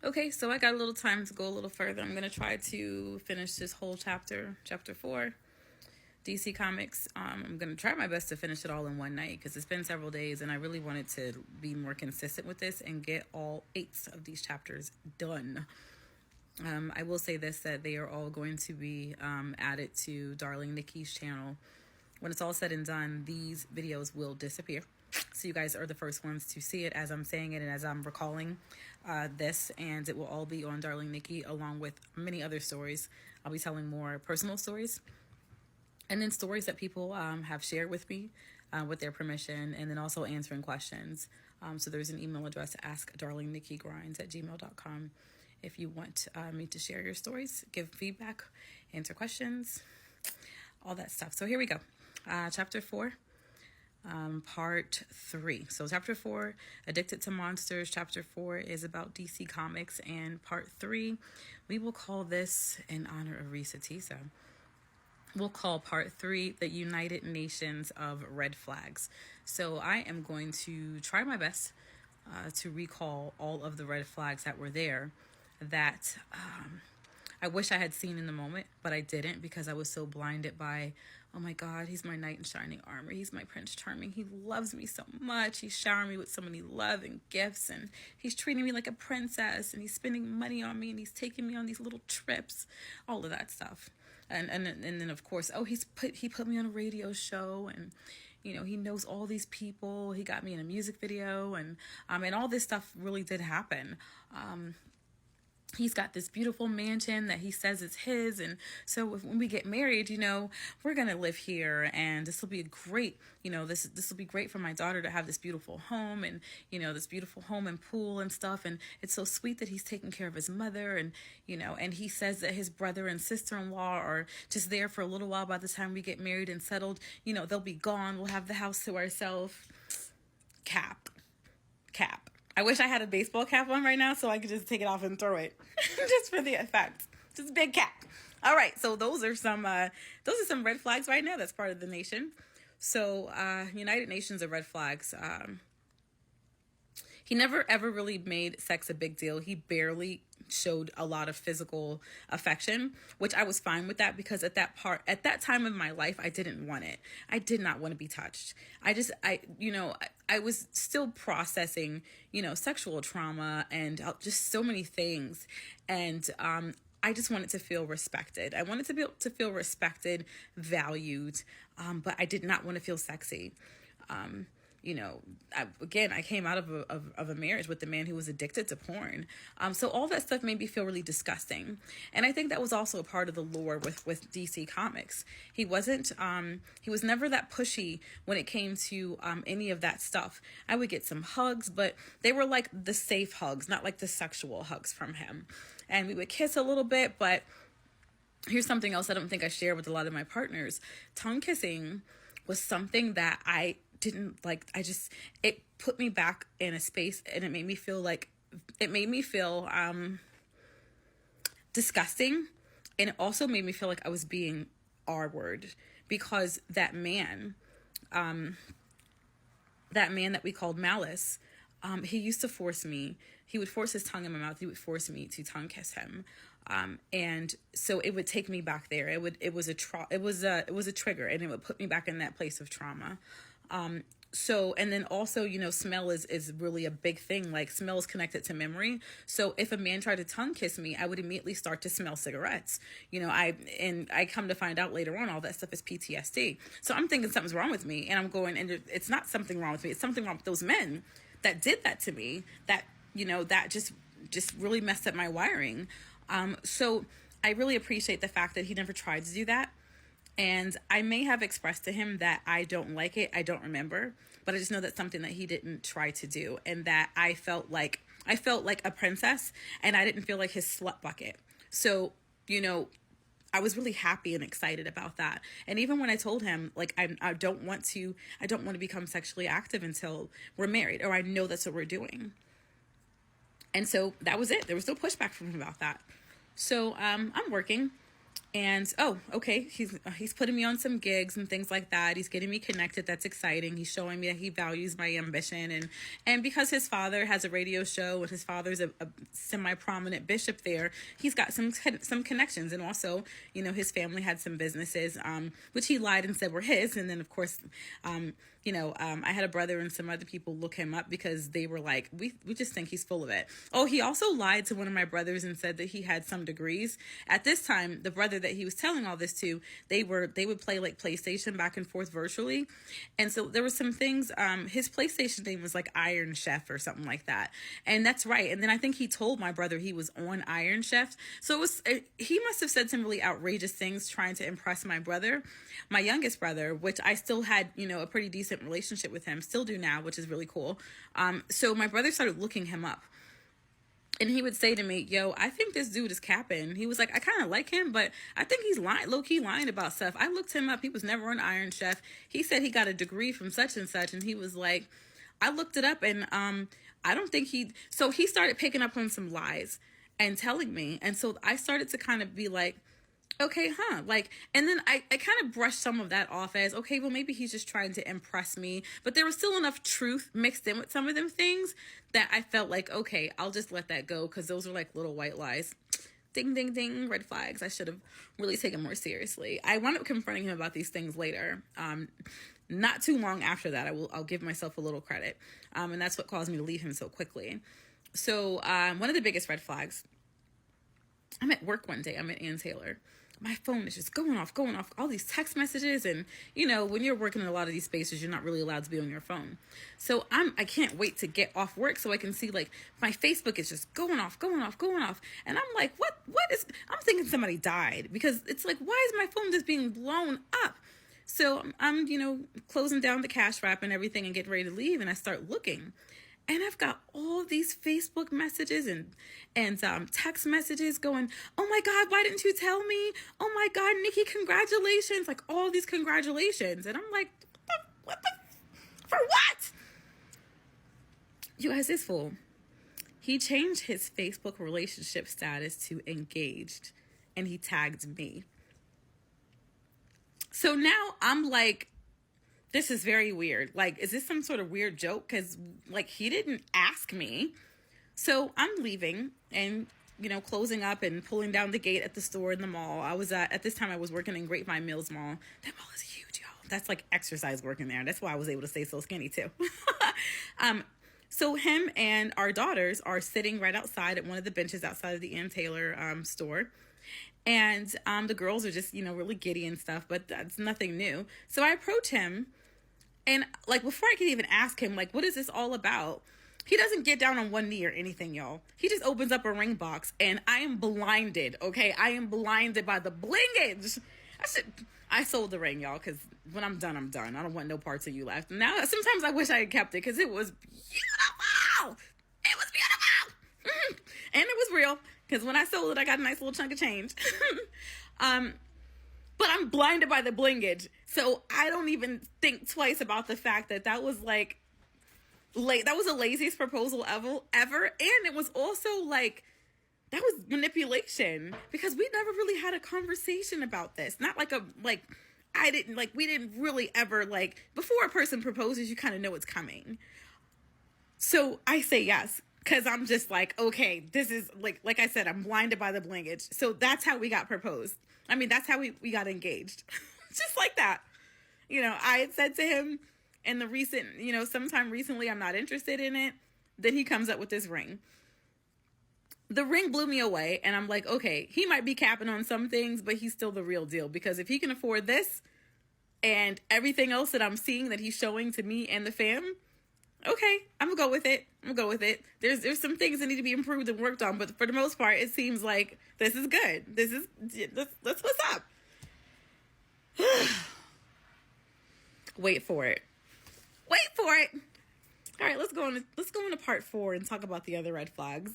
Okay, so I got a little time to go a little further. I'm going to try to finish this whole chapter 4, DC Comics. I'm going to try my best to finish it all in one night because it's been several days and I really wanted to be more consistent with this and get all 8 of these chapters done. I will say this, that they are all going to be added to Darling Nikki's channel. When it's all said and done, these videos will disappear. So you guys are the first ones to see it as I'm saying it and as I'm recalling this, and it will all be on Darling Nikki along with many other stories. I'll be telling more personal stories and then stories that people have shared with me with their permission, and then also answering questions. So there's an email address, askdarlingnikkigrinds@gmail.com, if you want me to share your stories, give feedback, answer questions, all that stuff. So here we go. Chapter 4. Part 3. So chapter 4, Addicted to Monsters. Chapter 4 is about DC Comics, and part 3, we will call this, in honor of Risa Tisa, we'll call part 3 the United Nations of Red Flags. So I am going to try my best to recall all of the red flags that were there that I wish I had seen in the moment, but I didn't because I was so blinded by, oh my God, he's my knight in shining armor. He's my Prince Charming. He loves me so much. He's showering me with so many love and gifts, and he's treating me like a princess, and he's spending money on me, and he's taking me on these little trips, all of that stuff. And then of course, oh, he put me on a radio show, and you know, he knows all these people. He got me in a music video, and all this stuff really did happen. He's got this beautiful mansion that he says is his. And so when we get married, you know, we're going to live here, and this will be great. You know, this will be great for my daughter to have this beautiful home, and, you know, this beautiful home and pool and stuff. And it's so sweet that he's taking care of his mother. And, you know, and he says that his brother and sister-in-law are just there for a little while. By the time we get married and settled, you know, they'll be gone. We'll have the house to ourselves. Cap. I wish I had a baseball cap on right now so I could just take it off and throw it just for the effect. Just big cap. All right. So those are some red flags right now. That's part of the nation. So United Nations of red flags. He never ever really made sex a big deal. He barely showed a lot of physical affection, which I was fine with that because at that time of my life, I didn't want it. I did not want to be touched. I was still processing, you know, sexual trauma and just so many things. And, I just wanted to feel respected. I wanted to be able to feel respected, valued, but I did not want to feel sexy. You know, I came out of a marriage with a man who was addicted to porn. So all that stuff made me feel really disgusting. And I think that was also a part of the lure with DC Comics. He was never that pushy when it came to any of that stuff. I would get some hugs, but they were like the safe hugs, not like the sexual hugs from him. And we would kiss a little bit, but here's something else I don't think I shared with a lot of my partners. Tongue kissing was something that I didn't like. It put me back in a space, and it made me feel disgusting. And it also made me feel like I was being R-word because that man that we called Malice, he used to force me. He would force his tongue in my mouth. He would force me to tongue kiss him. And so it would take me back there. It was a trigger, and it would put me back in that place of trauma. So, and then also, you know, smell is really a big thing. Like, smell is connected to memory. So if a man tried to tongue kiss me, I would immediately start to smell cigarettes. You know, I come to find out later on, all that stuff is PTSD. So I'm thinking something's wrong with me, and I'm going, and it's not something wrong with me. It's something wrong with those men that did that to me, that, you know, that just really messed up my wiring. So I really appreciate the fact that he never tried to do that. And I may have expressed to him that I don't like it. I don't remember, but I just know that's something that he didn't try to do, and that I felt like a princess, and I didn't feel like his slut bucket. So, you know, I was really happy and excited about that. And even when I told him, like, I don't want to become sexually active until we're married, or I know that's what we're doing. And so that was it. There was no pushback from him about that. So I'm working. And okay, he's putting me on some gigs and things like that. He's getting me connected. That's exciting. He's showing me that he values my ambition, and because his father has a radio show and his father's a semi-prominent bishop there, he's got some connections. And also, his family had some businesses, which he lied and said were his. And then of course, I had a brother and some other people look him up because they were like, we just think he's full of it. Oh, he also lied to one of my brothers and said that he had some degrees. At this time, the brother that he was telling all this to, they would play like PlayStation back and forth virtually. And so there were some things, his PlayStation name was like Iron Chef or something like that. And that's right. And then I think he told my brother he was on Iron Chef. So he must have said some really outrageous things trying to impress my brother, my youngest brother, which I still had, a pretty decent relationship with him, still do now, which is really cool. So my brother started looking him up. And he would say to me, yo, I think this dude is capping. He was like, I kind of like him, but I think he's low-key lying about stuff. I looked him up. He was never on Iron Chef. He said he got a degree from such and such. And he was like, I looked it up and I don't think so he started picking up on some lies and telling me. And so I started to kind of be like, okay, and then I kind of brushed some of that off as, okay, well, maybe he's just trying to impress me. But there was still enough truth mixed in with some of them things that I felt like, okay, I'll just let that go because those are like little white lies. Ding, ding, ding, red flags. I should have really taken more seriously. I wound up confronting him about these things later. Not too long after that, I'll give myself a little credit. And that's what caused me to leave him so quickly. So one of the biggest red flags, I'm at work one day. I'm at Ann Taylor. My phone is just going off, all these text messages. And, when you're working in a lot of these spaces, you're not really allowed to be on your phone. So I can't wait to get off work so I can see, like, my Facebook is just going off. And I'm like, I'm thinking somebody died because it's like, why is my phone just being blown up? So I'm closing down the cash wrap and everything and getting ready to leave. And I start looking. And I've got all these Facebook messages and text messages going, oh my God, why didn't you tell me? Oh my God, Nikki, congratulations. Like all these congratulations. And I'm like, for what? You guys, this fool, he changed his Facebook relationship status to engaged and he tagged me. So now I'm like, this is very weird. Like, is this some sort of weird joke? Because, like, he didn't ask me. So I'm leaving and, closing up and pulling down the gate at the store in the mall. At this time, I was working in Grapevine Mills Mall. That mall is huge, y'all. That's like exercise working there. That's why I was able to stay so skinny, too. So him and our daughters are sitting right outside at one of the benches outside of the Ann Taylor store. And the girls are just, really giddy and stuff, but that's nothing new. So I approach him. And, like, before I can even ask him, like, what is this all about? He doesn't get down on one knee or anything, y'all. He just opens up a ring box, and I am blinded, okay? I am blinded by the blingage. I sold the ring, y'all, because when I'm done, I'm done. I don't want no parts of you left. Now, sometimes I wish I had kept it, because it was beautiful. It was beautiful. And it was real, because when I sold it, I got a nice little chunk of change. But I'm blinded by the blingage. So I don't even think twice about the fact that was like, that was the laziest proposal ever. And it was also like, that was manipulation because we never really had a conversation about this. Not like we didn't really ever before a person proposes, you kind of know it's coming. So I say yes. Cause I'm just like, okay, this is like I said, I'm blinded by the blingage. So that's how we got proposed. I mean, that's how we got engaged. Just like that. I had said to him in the recent, sometime recently, I'm not interested in it. Then he comes up with this ring. The ring blew me away. And I'm like, okay, he might be capping on some things, but he's still the real deal. Because if he can afford this and everything else that I'm seeing that he's showing to me and the fam, okay, I'm gonna go with it. There's some things that need to be improved and worked on, but for the most part, it seems like this is good. That's what's up. Wait for it. All right, let's go on to part 4 and talk about the other red flags.